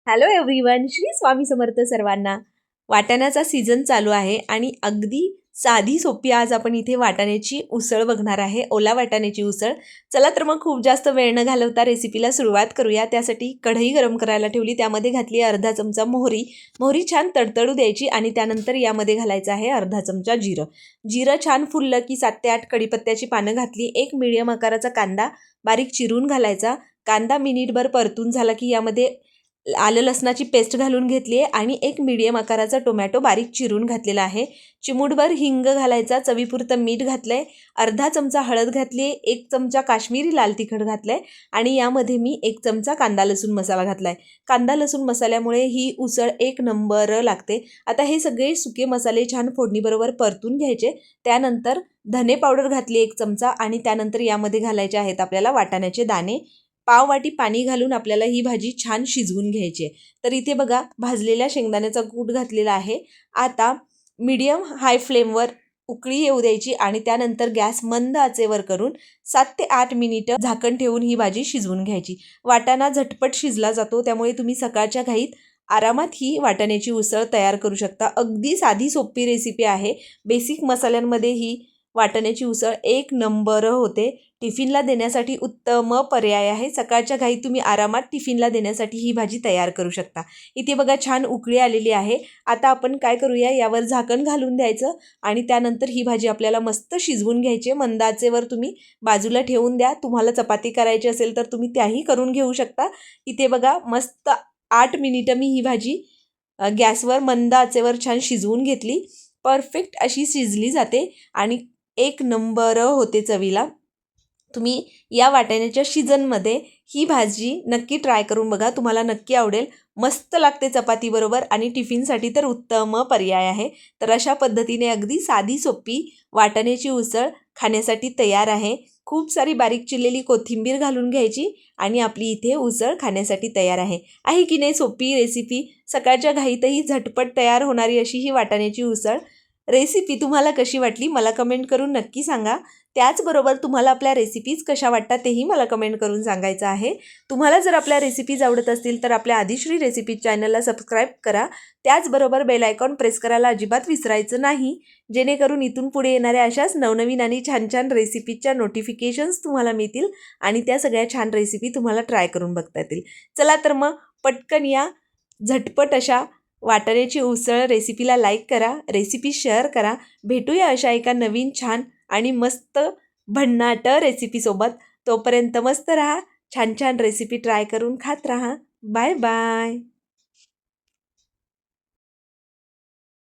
Hello everyone, Shri Swami Samarth सर्वांना। वाटाण्याचा season चालू आहे आणि अगदी साधी सोपी आज आपण इथे वाटाण्याची उसळ बघणार आहे, ओला वाटाण्याची उसळ। चला तर मग खूप जास्त वेळ न घालवता रेसिपीला सुरुवात करूया। त्यासाठी कढई गरम करायला ठेवली, त्यामध्ये घातली अर्धा चमचा मोहरी। मोहरी छान तडतडू द्यायची आणि त्यानंतर यामध्ये घालायचं आहे अर्धा चमचा जिरं। जिरं छान फुललं की 7 ते 8 कढीपत्त्याची पानं घातली। एक मीडियम आकाराचा कांदा बारीक चिरून घालायचा। कांदा मिनिटभर परतून झाला की यामध्ये आलं लसणाची पेस्ट घालून घेतली आहे आणि एक मीडियम आकाराचा टोमॅटो बारीक चिरून घातलेला आहे। चिमूटभर हिंग घालायचा, चवीपुरतं मीठ घातलंय, अर्धा चमचा हळद घातली, 1 चमचा काश्मीरी लाल तिखट घातलंय आणि यामध्ये मी 1 चमचा कांदा लसूण मसाला घातलाय। कांदा लसूण मसाल्यामुळे ही उसळ एक नंबर लागते। आता हे सगळे सुके मसाले छान फोडणीबरोबर परतून घ्यायचे। त्यानंतर धने पावडर घातली 1 चमचा आणि त्यानंतर यामध्ये घालायचे आहेत आपल्याला वाटाण्याचे दाणे। पाव वाटी पाणी घालून आपल्याला ही भाजी छान शिजवून घ्यायची आहे। तर इथे बघा भाजलेल्या शेंगदाण्याचा कूट घातलेला आहे। आता मीडियम हाय फ्लेमवर उकळी येऊ द्यायची आणि त्यानंतर गॅस मंद आचेवर करून 7 ते 8 मिनिटं झाकण ठेवून ही भाजी शिजवून घ्यायची। वाटाणा झटपट शिजला जातो, त्यामुळे तुम्ही सकाळच्या घाईत आरामात ही वाटाण्याची उसळ तयार करू शकता। अगदी साधी सोपी रेसिपी आहे। बेसिक मसाल्यांमध्ये ही वाटाण्याची उसळ एक नंबर होते। टिफिनला देण्यासाठी उत्तम पर्याय आहे। सकाळच्या घाईत तुम्ही आरामात टिफिनला देण्यासाठी ही भाजी तयार करू शकता। इथे बघा छान उकळी आलेली आहे। आता आपण काय करूया, यावर झाकण घालून द्यायचं आणि त्यानंतर ही भाजी आपल्याला मस्त शिजवून घ्यायची। मंद आचेवर तुम्ही बाजूला ठेवून द्या। तुम्हाला चपाती करायची असेल तर तुम्ही त्याही करून घेऊ शकता। इथे बघा मस्त 8 मिनिटं मी ही भाजी गॅसवर मंद आचेवर छान शिजवून घेतली। परफेक्ट अशी शिजली जाते आणि एक नंबर होते चवीला। तुम्ही या वाटाण्याच्या सीझनमध्ये ही भाजी नक्की ट्राय करून बघा, तुम्हाला नक्की आवडेल। मस्त लागते चपातीबरोबर आणि टिफिनसाठी तर उत्तम पर्याय आहे। तर अशा पद्धतीने अगदी साधी सोपी वाटाण्याची उसळ खाण्यासाठी तयार आहे। खूप सारी बारीक चिरलेली कोथिंबीर घालून घ्यायची आणि आपली इथे उसळ खाण्यासाठी तयार आहे की नाही सोपी रेसिपी। सकाळच्या घाईतही झटपट तयार होणारी अशी ही वाटाण्याची उसळ रेसिपी तुम्हाला कशी वाटली मला कमेंट करून नक्की सांगा। त्याचबरोबर तुम्हाला आपल्या रेसिपीज कशा वाटतात तेही मला कमेंट करून सांगायचं आहे। तुम्हाला जर आपल्या रेसिपीज आवडत असतील तर आपल्या आदिश्री रेसिपीज चॅनलला सबस्क्राईब करा। त्याचबरोबर बेल आयकॉन प्रेस करायला अजिबात विसरायचं नाही, जेणेकरून इथून पुढे येणाऱ्या अशाच नवनवीन आणि छान छान रेसिपीजच्या नोटिफिकेशन्स तुम्हाला मिळतील आणि त्या सगळ्या छान रेसिपी तुम्हाला ट्राय करून बघता येतील। चला तर मग पटकन या झटपट अशा वाटाण्याची उसळ रेसिपीला लाईक करा, रेसिपी शेअर करा। भेटूया अशा एका नवीन छान आणि मस्त भन्नाट रेसिपीसोबत। तोपर्यंत मस्त राहा, छान छान रेसिपी ट्राय करून खात राहा। Bye bye.